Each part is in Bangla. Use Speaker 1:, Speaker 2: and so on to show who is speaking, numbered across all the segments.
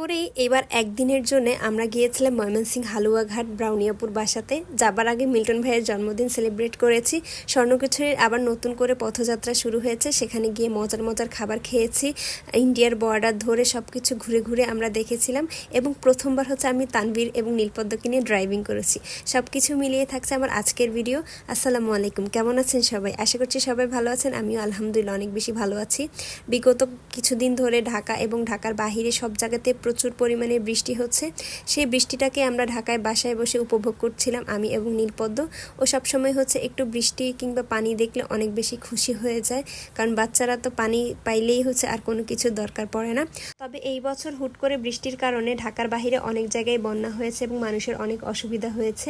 Speaker 1: করেই এবার একদিনের জন্য আমরা গিয়েছিলাম ময়মনসিংহ হালুয়াঘাট ব্রাউনিয়াপুর বাসাতে। যাবার আগে মিল্টন ভাইয়ের জন্মদিন সেলিব্রেট করেছি। স্বর্ণকিশোরীর আবার নতুন করে পথযাত্রা শুরু হয়েছে, সেখানে গিয়ে মজার মজার খাবার খেয়েছি। ইন্ডিয়ার বর্ডার ধরে সব কিছু ঘুরে ঘুরে আমরা দেখেছিলাম এবং প্রথমবার হচ্ছে আমি তানভীর এবং নীলপদ্মকে নিয়ে ড্রাইভিং করেছি। সব কিছু মিলিয়ে থাকছে আমার আজকের ভিডিও। আসসালামু আলাইকুম, কেমন আছেন সবাই? আশা করছি সবাই ভালো আছেন। আমিও আলহামদুলিল্লাহ অনেক বেশি ভালো আছি। বিগত কিছুদিন ধরে ঢাকা এবং ঢাকার বাহিরে সব জায়গাতে প্রচুর পরিমাণে বৃষ্টি হচ্ছে। সেই বৃষ্টিটাকে আমরা ঢাকায় বাসায় বসে উপভোগ করছিলাম আমি এবং নীলপদ্ম। ও সবসময় হচ্ছে একটু বৃষ্টি কিংবা পানি দেখলে অনেক বেশি খুশি হয়ে যায়, কারণ বাচ্চারা তো পানি পাইলেই হচ্ছে আর কোনো কিছু দরকার পড়ে না। তবে এই বছর হুট করে বৃষ্টির কারণে ঢাকার বাহিরে অনেক জায়গায় বন্যা হয়েছে এবং মানুষের অনেক অসুবিধা হয়েছে।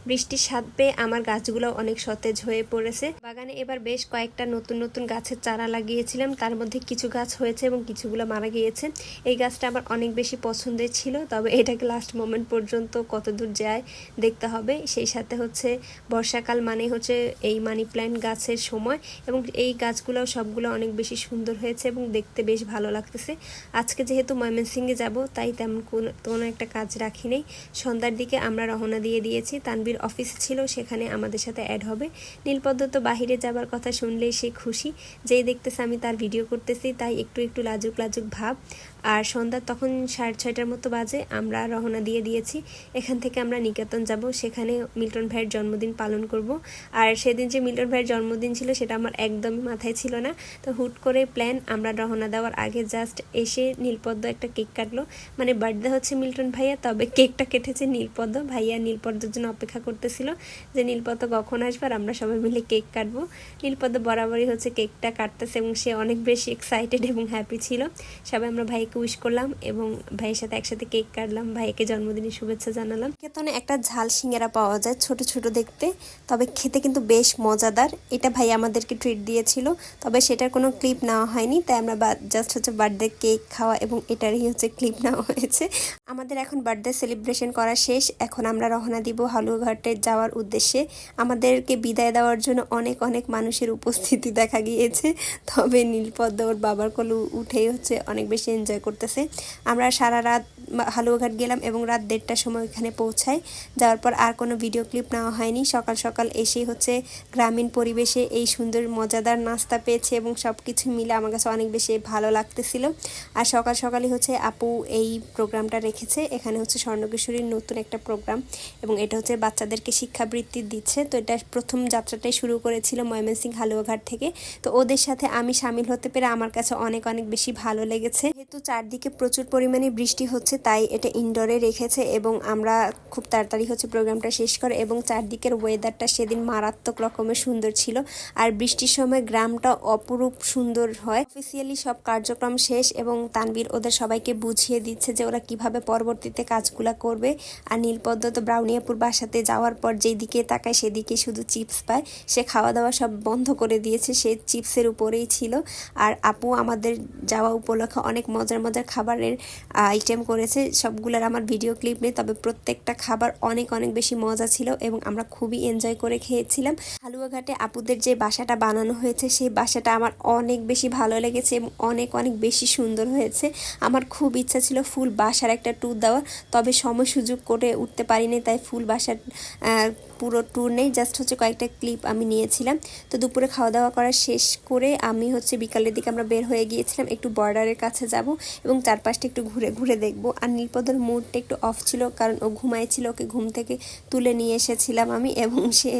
Speaker 1: বৃষ্টির স্বাদ পেয়ে আমার গাছগুলো অনেক সতেজ হয়ে পড়েছে। বাগানে এবার বেশ কয়েকটা নতুন নতুন গাছের চারা লাগিয়েছিলাম, তার মধ্যে কিছু গাছ হয়েছে এবং কিছুগুলো মারা গিয়েছে। এই গাছটা আমার অনেক বেশি পছন্দের ছিল, তবে এটাকে লাস্ট মোমেন্ট পর্যন্ত কতদূর যায় দেখতে হবে। সেই সাথে হচ্ছে বর্ষাকাল মানে হচ্ছে এই মানি প্ল্যান্ট গাছের সময়, এবং এই গাছগুলো সবগুলো অনেক বেশি সুন্দর হয়েছে এবং দেখতে বেশ ভালো লাগতেছে। আজকে যেহেতু ময়মনসিংহে যাব, তাই তেমন কোনো একটা কাজ রাখি নেই। সন্ধ্যার দিকে আমরা রওনা দিয়ে দিয়েছি। তানভীর অফিস ছিল, সেখানে আমাদের সাথে অ্যাড হবে। নীলপদ্ম তো বাহিরে যাবার কথা শুনলেই সে খুশি, যেই দেখতেছে আমি তার ভিডিও করতেছি তাই একটু একটু লাজুক লাজুক ভাব। আর সন্ধ্যা তখন 6:30টার মতো বাজে, আমরা রওনা দিয়ে দিয়েছি। এখান থেকে আমরা নিকেতন যাব, সেখানে মিল্টন ভাইয়ের জন্মদিন পালন করব। আর সেদিন যে মিল্টন ভাইয়ের জন্মদিন ছিল সেটা আমার একদমই মাথায় ছিল না। তো হুট করে প্ল্যান, আমরা রওনা দেওয়ার আগে জাস্ট এসে নীলপদ্ম একটা কেক কাটলো। মানে বার্থডে হচ্ছে মিল্টন ভাইয়া, তবে কেকটা কেটেছে নীলপদ্ম। ভাইয়া নীলপদ্মের জন্য অপেক্ষা করতেছিল যে নীলপদ্ম কখন আসবে আর আমরা সবাই মিলে কেক কাটবো। নীলপদ্ম বরাবরই হচ্ছে কেকটা কাটতেছে এবং সে অনেক বেশি এক্সাইটেড এবং হ্যাপি ছিল। সবাই আমরা ভাইকে উইশ করলাম এবং ভাইয়ের সাথে একসাথে কেক কাটলাম, ভাইকে জন্মদিনের শুভেচ্ছা জানালাম। নিকেতনে একটা ঝাল সিঙ্গারা পাওয়া যায়, ছোট ছোট দেখতে, তবে খেতে কিন্তু বেশ মজাদার। এটা ভাই আমাদেরকে ট্রিট দিয়েছিল, তবে সেটার কোনো ক্লিপ নেওয়া হয়নি, তাই আমরা জাস্ট হচ্ছে বার্থডে কেক খাওয়া এবং এটারই হচ্ছে ক্লিপ নেওয়া হয়েছে। আমাদের এখন বার্থডে সেলিব্রেশন করা শেষ, এখন আমরা রওনা দিব হালুয়াঘাটে যাওয়ার উদ্দেশ্যে। আমাদেরকে বিদায় দেওয়ার জন্য অনেক অনেক মানুষের উপস্থিতি দেখা গিয়েছে, তবে নীলপদ্ম ওর বাবার কোলে উঠেই হচ্ছে অনেক বেশি এনজয় করতেছে। আমরা সারা রাত হালুয়াঘাট গেলাম এবং রাত 1:30টার সময় ওইখানে পৌঁছাই। যাওয়ার পর আর কোনো ভিডিও ক্লিপ নেওয়া হয়নি। সকাল সকাল এসেই হচ্ছে গ্রামীণ পরিবেশে এই সুন্দর মজাদার নাস্তা পেয়েছে এবং সব কিছু মিলে আমার কাছে অনেক বেশি ভালো লাগতেছিল। আর সকাল সকালই হচ্ছে আপু এই প্রোগ্রামটা রেখেছে। এখানে হচ্ছে স্বর্ণকিশোরীর নতুন একটা প্রোগ্রাম এবং এটা হচ্ছে বাচ্চাদেরকে শিক্ষাবৃত্তি দিচ্ছে। তো এটা প্রথম যাত্রাটাই শুরু করেছিল ময়মনসিংহ হালুয়াঘাট থেকে। তো ওদের সাথে আমি সামিল হতে পেরে আমার কাছে অনেক অনেক বেশি ভালো লেগেছে। যেহেতু চারদিকে প্রচুর পরিমাণে বৃষ্টি হচ্ছে, তাই এটা ইনডোরে রেখেছে এবং আমরা খুব তাড়াতাড়ি হচ্ছে প্রোগ্রামটা শেষ করে, এবং চারদিকের ওয়েদারটা সেদিন মারাত্মক রকমের সুন্দর ছিল। আর বৃষ্টির সময় গ্রামটা অপরূপ সুন্দর হয়। অফিসিয়ালি সব কার্যক্রম শেষ এবং তানভীর ওদের সবাইকে বুঝিয়ে দিচ্ছে যে ওরা কিভাবে পরবর্তীতে কাজগুলা করবে। আর নীলপদ্ম তো ব্রাউনিয়াপুর বাসাতে যাওয়ার পর যেই দিকে তাকায় সেদিকে শুধু চিপস পায়, সে খাওয়া দাওয়া সব বন্ধ করে দিয়েছে, সে চিপসের উপরেই ছিল। আর আপু আমাদের যাওয়া উপলক্ষে অনেক মজার মজার খাবারের আইটেম করেছে, সবগুলোর আমার ভিডিও ক্লিপ নেই, তবে প্রত্যেকটা খাবার অনেক অনেক বেশি মজা ছিল এবং আমরা খুবই এনজয় করে খেয়েছিলাম। হালুয়াঘাটে আপুদের যে বাসাটা বানানো হয়েছে সেই বাসাটা আমার অনেক বেশি ভালো লেগেছে এবং অনেক অনেক বেশি সুন্দর হয়েছে। আমার খুব ইচ্ছা ছিল ফুল বাসার একটা ট্যুর দেওয়ার, তবে সময় সুযোগ করে উঠতে পারিনি, তাই ফুল বাসার পুরো ট্যুর নেই, জাস্ট হচ্ছে কয়েকটা ক্লিপ আমি নিয়েছিলাম। তো দুপুরে খাওয়া দাওয়া করা শেষ করে আমি হচ্ছে বিকালের দিকে আমরা বের হয়ে গিয়েছিলাম, একটু বর্ডারের কাছে যাব এবং চারপাশটা একটু ঘুরে ঘুরে দেখব। আর নীলপদ্মর মুডটা একটু অফ ছিল, কারণ ও ঘুমাইছিল, ওকে ঘুম থেকে তুলে নিয়ে এসেছিলাম আমি, এবং সে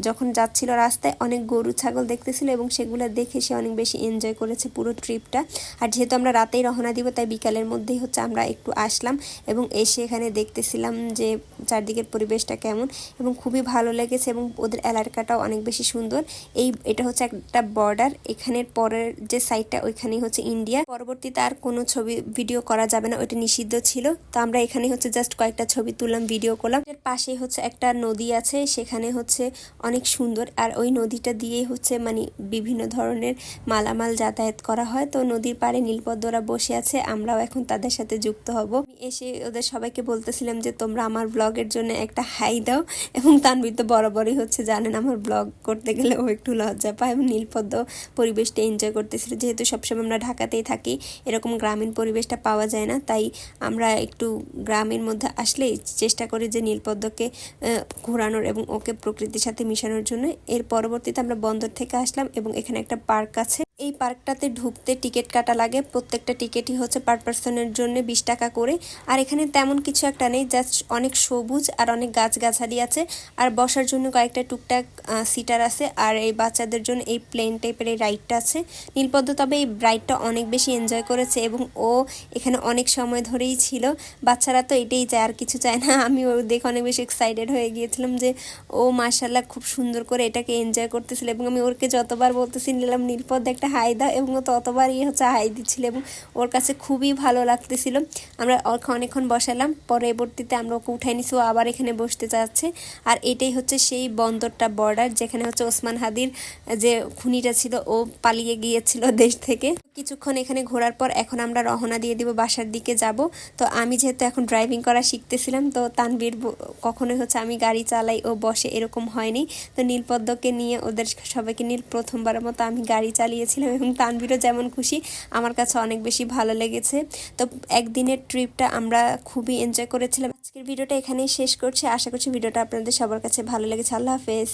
Speaker 1: যখন যাচ্ছিল রাস্তায় অনেক গরু ছাগল দেখতেছিল এবং সেগুলো দেখে সে অনেক বেশি এনজয় করেছে পুরো ট্রিপটা। আর যেহেতু আমরা রাতেই রওনা দিব, তাই বিকালের মধ্যেই হচ্ছে আমরা একটু আসলাম এবং এসে এখানে দেখতেছিলাম যে চারদিকের পরিবেশটা কেমন, এবং খুবই ভালো লেগেছে এবং ওদের এলাকাটাও অনেক বেশি সুন্দর। এটা হচ্ছে একটা বর্ডার, এখানের পরের যে সাইডটা ওইখানেই হচ্ছে ইন্ডিয়া। পরবর্তীতে আর কোনো ছবি ভিডিও করা যাবে না, ওইটা নিষিদ্ধ ছিল। তো আমরা এখানে হচ্ছে জাস্ট কয়েকটা ছবি তুললাম, ভিডিও করলাম। এর পাশেই হচ্ছে একটা নদী আছে, সেখানে হচ্ছে অনেক সুন্দর, আর ওই নদীটা দিয়েই হচ্ছে মানে বিভিন্ন ধরনের মালামাল যাতায়াত করা হয়। তো নদীর পাড়ে নীলপদ্মরা বসে আছে, আমরাও এখন তাদের সাথে যুক্ত হব। এসে ওদের সবাইকে বলতেছিলাম যে তোমরা আমার ব্লগের জন্য একটা হাই দাও, এবং তানভীর তো বরাবরই হচ্ছে জানেন আমার ব্লগ করতে গেলে ও একটু লজ্জা পায়, এবং নীলপদ্ম পরিবেশটা এনজয় করতেছিল। যেহেতু সবসময় আমরা ঢাকাতেই থাকি, এরকম গ্রামীণ পরিবেশটা পাওয়া যায় না, তাই আমরা একটু গ্রামের মধ্যে আসলেই চেষ্টা করি যে নীলপদ্মকে ঘোরানোর এবং ওকে প্রকৃতির সাথে মিশানোর জন্য। এর পরবর্তীতে আমরা বন্দর থেকে আসলাম এবং এখানে একটা পার্ক আছে। এই পার্কটাতে ঢুকতে টিকিট কাটা লাগে, প্রত্যেকটা টিকিটই হচ্ছে পার পার্সনের জন্য 20 টাকা করে। আর এখানে তেমন কিছু একটা নেই, জাস্ট অনেক সবুজ আর অনেক গাছগাছালি আছে, আর বসার জন্য কয়েকটা টুকটাক সিটার আছে। আর এই বাচ্চাদের জন্য এই প্লেন টাইপের এই রাইডটা আছে। নীলপদ্ম তবে এই রাইডটা অনেক বেশি এনজয় করেছে এবং ও এখানে অনেক সময় ধরেই ছিল। বাচ্চারা তো এটাই চায়, আর কিছু চায় না। আমি ও দেখে অনেক বেশি এক্সাইটেড হয়ে গিয়েছিলাম যে ও মাশাআল্লাহ খুব সুন্দর করে এটাকে এনজয় করতেছিল, এবং আমি ওরকে যতবার বলতেছি নিলাম নীলপদ্ম একটা হাই দাও, এবং ও ততবারই হচ্ছে হাই দিচ্ছিল, এবং ওর কাছে খুবই ভালো লাগতেছিল। আমরা ওকে অনেকক্ষণ বসালাম, পরবর্তীতে আমরা ওকে উঠাই নিছি, ও আবার এখানে বসতে চাচ্ছে। আর এটাই হচ্ছে সেই বন্দরটা বর্ডার, যেখানে হচ্ছে ওসমান হাদির যে খুনিটা ছিল ও পালিয়ে গিয়েছিল দেশ থেকে। কিছুক্ষণ এখানে ঘোরার পর এখন আমরা রওনা দিয়ে দিব, বাসার দিকে যাব। তো আমি যেহেতু এখন ড্রাইভিং করা শিখতেছিলাম, তো তানভীর কখনোই হচ্ছে আমি গাড়ি চালাই ও বসে এরকম হয়নি। তো নীলপদ্মকে নিয়ে ওদের সবাইকে নিয়ে প্রথমবারের মতো আমি গাড়ি চালিয়েছিলাম, এবং তানভীরও যেমন খুশি, আমার কাছে অনেক বেশি ভালো লেগেছে। তো একদিনের ট্রিপটা আমরা খুবই এনজয় করেছিলাম। আজকের ভিডিওটা এখানেই শেষ করছি, আশা করছি ভিডিওটা আপনাদের সবার কাছে ভালো লেগেছে। আল্লাহ হাফেজ।